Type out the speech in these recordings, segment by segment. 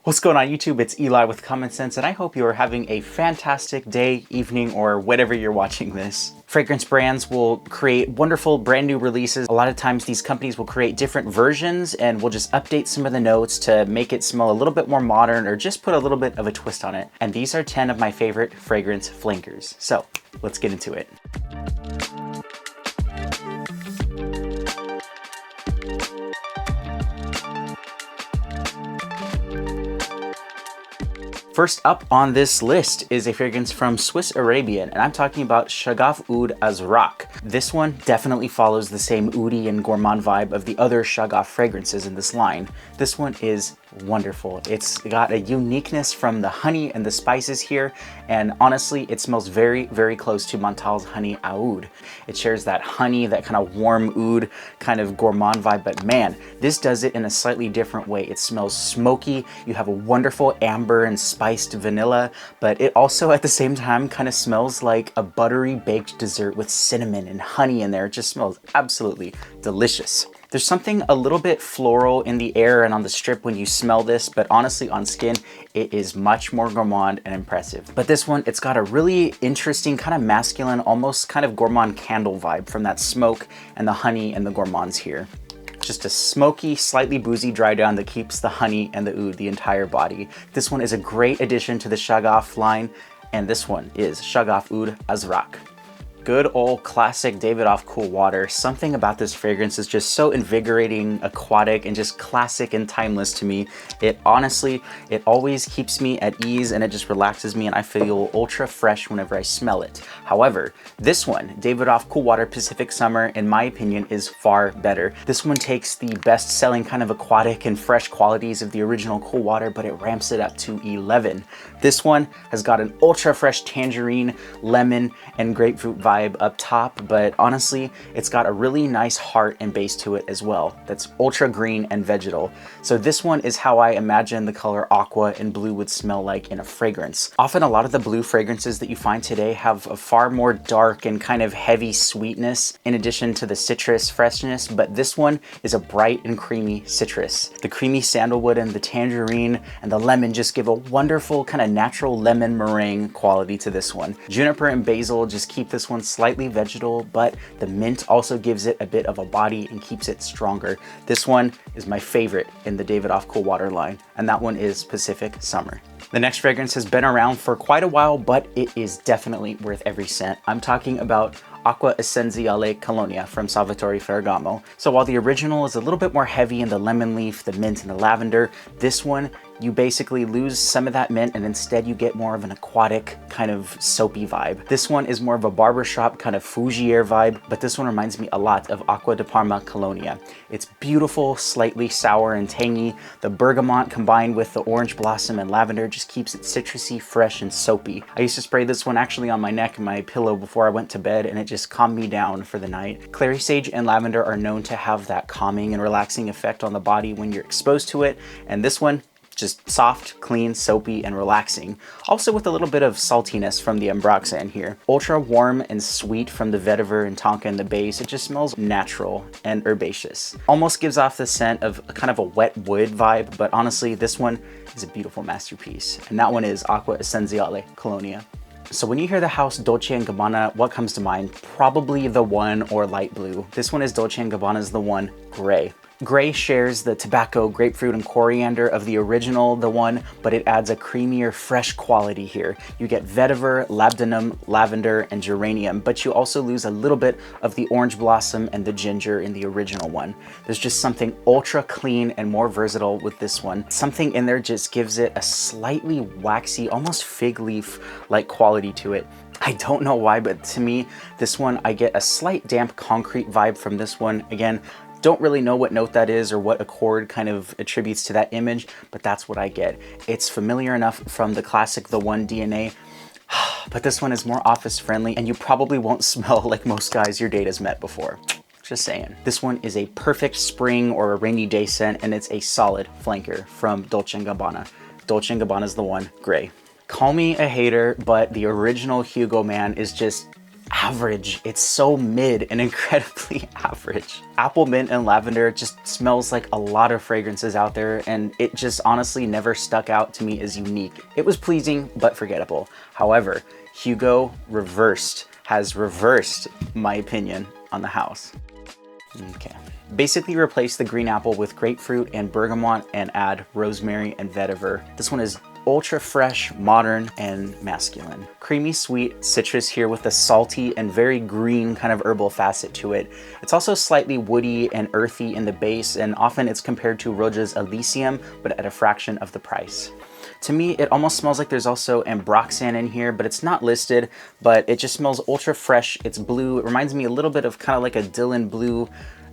What's going on YouTube? It's Eli with Common Sense, and I hope you are having a fantastic day, evening, or whatever you're watching this. Fragrance brands will create wonderful brand new releases. A lot of times these companies will create different versions and will just update some of the notes to make it smell a little bit more modern or just put a little bit of a twist on it. And these are 10 of my favorite fragrance flankers. So let's get into it. First up on this list is a fragrance from Swiss Arabian, and I'm talking about Shaghaf Oud Azraq. This one definitely follows the same oudi and gourmand vibe of the other Shaghaf fragrances in this line. This one is wonderful. It's got a uniqueness from the honey and the spices here, and honestly, it smells very, very close to Montal's Honey Oud. It shares that honey, that kind of warm oud, kind of gourmand vibe, but man, this does it in a slightly different way. It smells smoky. You have a wonderful amber and spiced vanilla, but it also at the same time kind of smells like a buttery baked dessert with cinnamon and honey in there. It just smells absolutely delicious. There's something a little bit floral in the air and on the strip when you smell this, but honestly on skin, it is much more gourmand and impressive. But this one, it's got a really interesting kind of masculine, almost kind of gourmand candle vibe from that smoke and the honey and the gourmands here. Just a smoky, slightly boozy dry down that keeps the honey and the oud the entire body. This one is a great addition to the Shaghaf line, and this one is Shaghaf Oud Azraq. Good old classic Davidoff cool water. Something about this fragrance is just so invigorating, aquatic, and just classic and timeless to me. It honestly, it always keeps me at ease and it just relaxes me and I feel ultra fresh whenever I smell it. However, this one, Davidoff Cool Water Pacific Summer, in my opinion, is far better. This one takes the best-selling kind of aquatic and fresh qualities of the original cool water, but it ramps it up to 11. This one has got an ultra fresh tangerine, lemon, and grapefruit vibe up top, but honestly, it's got a really nice heart and base to it as well. That's ultra green and vegetal. So this one is how I imagine the color aqua and blue would smell like in a fragrance. Often a lot of the blue fragrances that you find today have a far more dark and kind of heavy sweetness in addition to the citrus freshness, but this one is a bright and creamy citrus. The creamy sandalwood and the tangerine and the lemon just give a wonderful kind of natural lemon meringue quality to this one. Juniper and basil just keep this one slightly vegetal, but the mint also gives it a bit of a body and keeps it stronger. This one is my favorite in the Davidoff Cool Water line, and that one is Pacific Summer. The next fragrance has been around for quite a while, but it is definitely worth every cent. I'm talking about Acqua Essenziale Colonia from Salvatorre Ferragamo. So while the original is a little bit more heavy in the lemon leaf, the mint, and the lavender, this one, you basically lose some of that mint and instead you get more of an aquatic kind of soapy vibe. This one is more of a barbershop kind of fougere vibe, but this one reminds me a lot of Acqua di Parma Colonia. It's beautiful, slightly sour and tangy. The bergamot combined with the orange blossom and lavender just keeps it citrusy, fresh, and soapy. I used to spray this one actually on my neck and my pillow before I went to bed, and it just calmed me down for the night. Clary sage and lavender are known to have that calming and relaxing effect on the body when you're exposed to it, and this one, just soft, clean, soapy, and relaxing. Also with a little bit of saltiness from the ambroxan here. Ultra warm and sweet from the vetiver and tonka in the base. It just smells natural and herbaceous. Almost gives off the scent of kind of a wet wood vibe, but honestly, this one is a beautiful masterpiece. And that one is Acqua Essenziale Colonia. So when you hear the house Dolce & Gabbana, what comes to mind? Probably the one or light blue. This one is Dolce & Gabbana's The One Gray. Gray shares the tobacco, grapefruit, and coriander of the original The One, but it adds a creamier, fresh quality here. You get vetiver, labdanum, lavender, and geranium, but you also lose a little bit of the orange blossom and the ginger in the original one. There's just something ultra clean and more versatile with this one. Something in there just gives it a slightly waxy, almost fig leaf-like quality to it. I don't know why, but to me, this one, I get a slight damp concrete vibe from this one. Again, don't really know what note that is or what accord kind of attributes to that image, but that's what I get. It's familiar enough from the classic The One DNA, but this one is more office friendly and you probably won't smell like most guys your date has met before. Just saying. This one is a perfect spring or a rainy day scent, and it's a solid flanker from Dolce & Gabbana. Dolce & Gabbana's The One Gray. Call me a hater, but the original Hugo man is just average. It's so mid and incredibly average. Apple mint and lavender just smells like a lot of fragrances out there, and it just honestly never stuck out to me as unique. It was pleasing, but forgettable. However, Hugo has reversed my opinion on the house. Okay. Basically replace the green apple with grapefruit and bergamot and add rosemary and vetiver. This one is ultra fresh, modern, and masculine. Creamy sweet citrus here with a salty and very green kind of herbal facet to it. It's also slightly woody and earthy in the base, and often it's compared to Roja's Elysium, but at a fraction of the price. To me, it almost smells like there's also ambroxan in here, but it's not listed, but it just smells ultra fresh. It's blue. It reminds me a little bit of kind of like a Dylan blue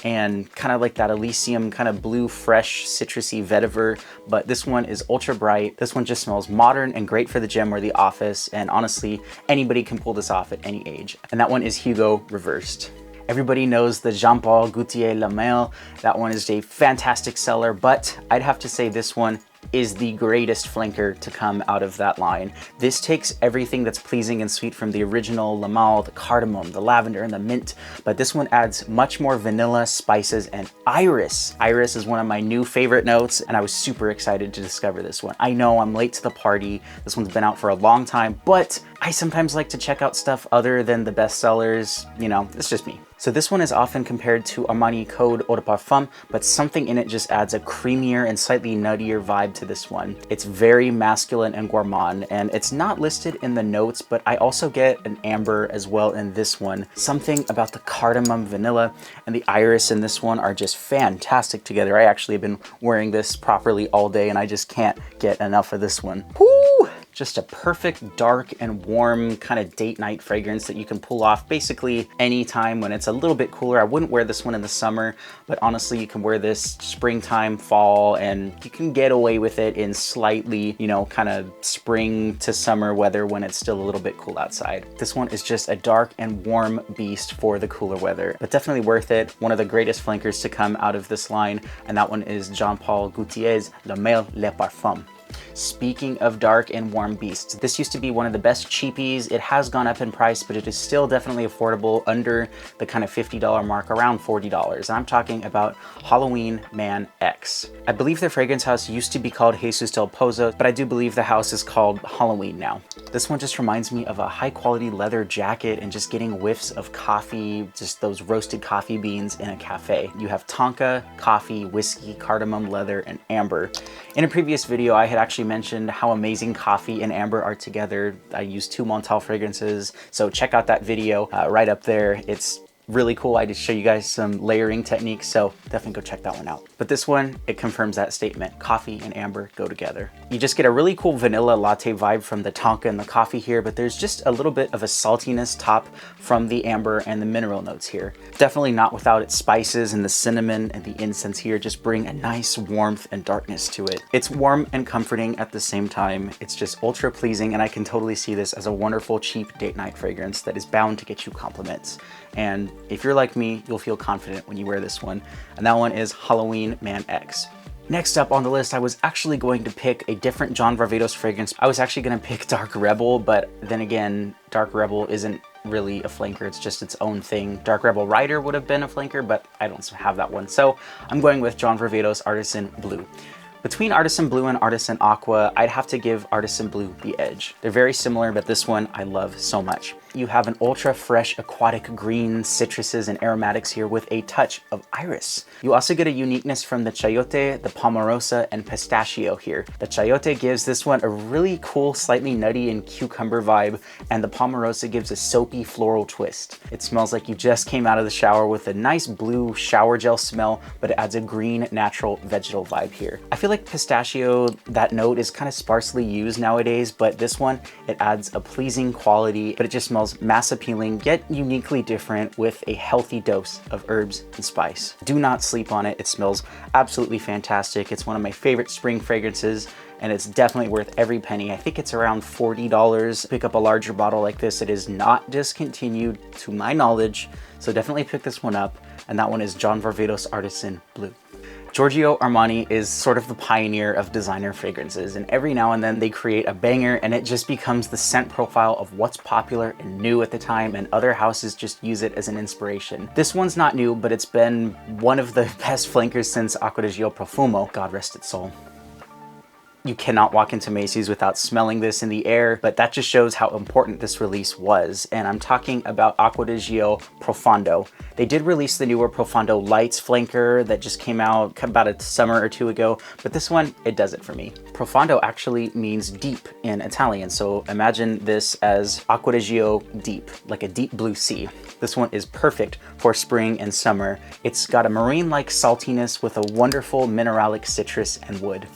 and kind of like that Elysium kind of blue, fresh, citrusy vetiver, but this one is ultra bright. This one just smells modern and great for the gym or the office, and honestly, anybody can pull this off at any age. And that one is Hugo reversed. Everybody knows the Jean-Paul Gaultier La Mer. That one is a fantastic seller, but I'd have to say this one is the greatest flanker to come out of that line. This takes everything that's pleasing and sweet from the original La Mer, the cardamom, the lavender, and the mint, but this one adds much more vanilla, spices, and iris. Iris is one of my new favorite notes, and I was super excited to discover this one. I know I'm late to the party. This one's been out for a long time, but I sometimes like to check out stuff other than the bestsellers. You know, it's just me. So this one is often compared to Armani Code Eau de Parfum, but something in it just adds a creamier and slightly nuttier vibe to this one. It's very masculine and gourmand, and it's not listed in the notes, but I also get an amber as well in this one. Something about the cardamom, vanilla, and the iris in this one are just fantastic together. I actually have been wearing this properly all day, and I just can't get enough of this one. Woo! Just a perfect dark and warm kind of date night fragrance that you can pull off basically anytime when it's a little bit cooler. I wouldn't wear this one in the summer, but honestly, you can wear this springtime, fall, and you can get away with it in slightly, you know, kind of spring to summer weather when it's still a little bit cool outside. This one is just a dark and warm beast for the cooler weather, but definitely worth it. One of the greatest flankers to come out of this line, and that one is Jean-Paul Gaultier's La Mer Le Parfum. Speaking of dark and warm beasts, this used to be one of the best cheapies. It has gone up in price, but it is still definitely affordable under the kind of $50 mark, around $40. And I'm talking about Halloween Man X. I believe the fragrance house used to be called Jesus del Pozo, but I do believe the house is called Halloween now. This one just reminds me of a high quality leather jacket and just getting whiffs of coffee, just those roasted coffee beans in a cafe. You have tonka, coffee, whiskey, cardamom, leather, and amber. In a previous video, I had actually mentioned how amazing coffee and amber are together. I use 2 Montal fragrances, so check out that video right up there. It's really cool. I just show you guys some layering techniques, so definitely go check that one out. But this one, it confirms that statement. Coffee and amber go together. You just get a really cool vanilla latte vibe from the tonka and the coffee here, but there's just a little bit of a saltiness top from the amber and the mineral notes here. Definitely not without its spices, and the cinnamon and the incense here just bring a nice warmth and darkness to it. It's warm and comforting at the same time. It's just ultra pleasing, and I can totally see this as a wonderful cheap date night fragrance that is bound to get you compliments. And if you're like me, you'll feel confident when you wear this one. And that one is Halloween Man X. Next up on the list, I was actually going to pick a different John Varvatos fragrance. I was actually going to pick Dark Rebel, but then again, Dark Rebel isn't really a flanker, it's just its own thing. Dark Rebel Rider would have been a flanker, but I don't have that one. So I'm going with John Varvatos Artisan Blue. Between Artisan Blue and Artisan Aqua, I'd have to give Artisan Blue the edge. They're very similar, but this one I love so much. You have an ultra fresh aquatic green, citruses, and aromatics here with a touch of iris. You also get a uniqueness from the chayote, the palmarosa, and pistachio here. The chayote gives this one a really cool, slightly nutty and cucumber vibe, and the palmarosa gives a soapy floral twist. It smells like you just came out of the shower with a nice blue shower gel smell, but it adds a green, natural vegetal vibe here. I feel like pistachio, that note is kind of sparsely used nowadays, but this one, it adds a pleasing quality, but it just smells mass appealing, yet uniquely different with a healthy dose of herbs and spice. Do not sleep on it. It smells absolutely fantastic. It's one of my favorite spring fragrances, and it's definitely worth every penny. I think it's around $40. Pick up a larger bottle like this. It is not discontinued to my knowledge, so definitely pick this one up. And that one is John Varvatos Artisan Blue. Giorgio Armani is sort of the pioneer of designer fragrances, and every now and then they create a banger and it just becomes the scent profile of what's popular and new at the time, and other houses just use it as an inspiration. This one's not new, but it's been one of the best flankers since Acqua Profundo, God rest its soul. You cannot walk into Macy's without smelling this in the air, but that just shows how important this release was. And I'm talking about Acqua Profondo. They did release the newer Profondo Lights flanker that just came out about a summer or two ago, but this one, it does it for me. Profondo actually means deep in Italian, so imagine this as Acqua deep, like a deep blue sea. This one is perfect for spring and summer. It's got a marine-like saltiness with a wonderful mineralic citrus and wood.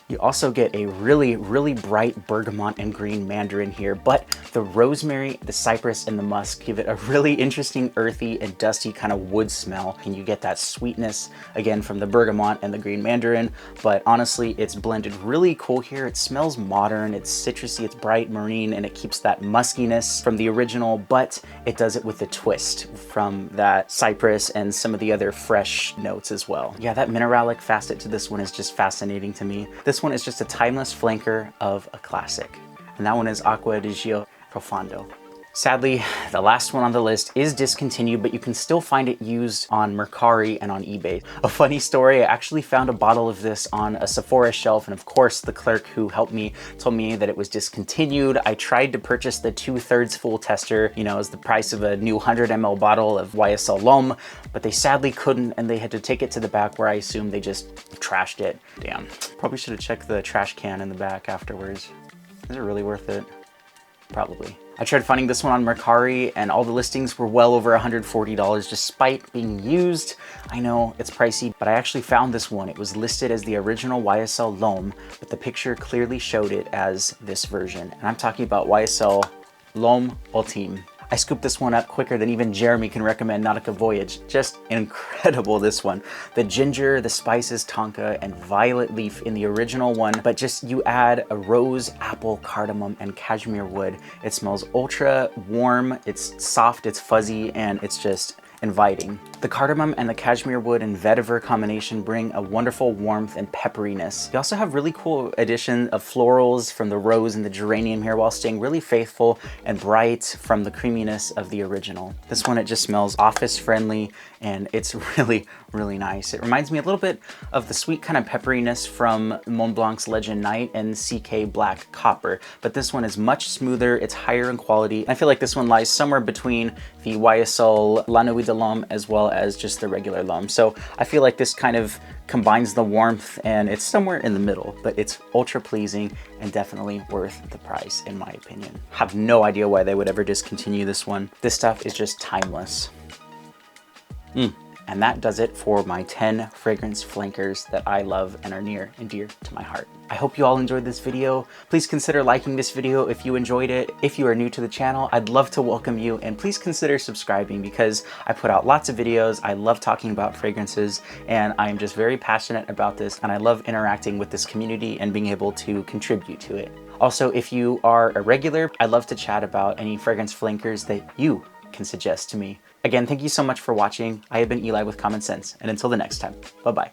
You also get a really, really bright bergamot and green mandarin here, but the rosemary, the cypress, and the musk give it a really interesting earthy and dusty kind of wood smell. And you get that sweetness, again, from the bergamot and the green mandarin, but honestly, it's blended really cool here. It smells modern, it's citrusy, it's bright, marine, and it keeps that muskiness from the original, but it does it with a twist from that cypress and some of the other fresh notes as well. Yeah, that mineralic facet to this one is just fascinating to me. This one is just a timeless flanker of a classic, and that one is Acqua Profondo. Sadly, the last one on the list is discontinued, but you can still find it used on Mercari and on eBay. A funny story, I actually found a bottle of this on a Sephora shelf, and of course the clerk who helped me told me that it was discontinued. I tried to purchase the 2/3 full tester, you know, as the price of a new 100 ml bottle of YSL L'Homme, but they sadly couldn't, and they had to take it to the back where I assume they just trashed it. Damn. Probably should have checked the trash can in the back afterwards. Is it really worth it? Probably. I tried finding this one on Mercari and all the listings were well over $140 despite being used. I know it's pricey, but I actually found this one. It was listed as the original YSL L'Homme, but the picture clearly showed it as this version. And I'm talking about YSL L'Homme Ultime. I scooped this one up quicker than even Jeremy can recommend Nautica Voyage. Just incredible, this one. The ginger, the spices, tonka, and violet leaf in the original one, but just you add a rose, apple, cardamom, and cashmere wood. It smells ultra warm, it's soft, it's fuzzy, and it's just inviting. The cardamom and the cashmere wood and vetiver combination bring a wonderful warmth and pepperiness. You also have really cool addition of florals from the rose and the geranium here while staying really faithful and bright from the creaminess of the original. This one, it just smells office friendly and it's really, really nice. It reminds me a little bit of the sweet kind of pepperiness from Mont Blanc's Legend Night and CK Black Copper, but this one is much smoother, it's higher in quality. I feel like this one lies somewhere between the YSL La Nuit de L'Homme as well as just the regular L'Homme. So I feel like this kind of combines the warmth and it's somewhere in the middle, but it's ultra pleasing and definitely worth the price in my opinion. Have no idea why they would ever discontinue this one. This stuff is just timeless. And that does it for my 10 fragrance flankers that I love and are near and dear to my heart. I hope you all enjoyed this video. Please consider liking this video if you enjoyed it. If you are new to the channel, I'd love to welcome you, and please consider subscribing because I put out lots of videos. I love talking about fragrances and I'm just very passionate about this, and I love interacting with this community and being able to contribute to it. Also, if you are a regular, I'd love to chat about any fragrance flankers that you can suggest to me. Again, thank you so much for watching. I have been Eli with Common Sense, and until the next time, bye-bye.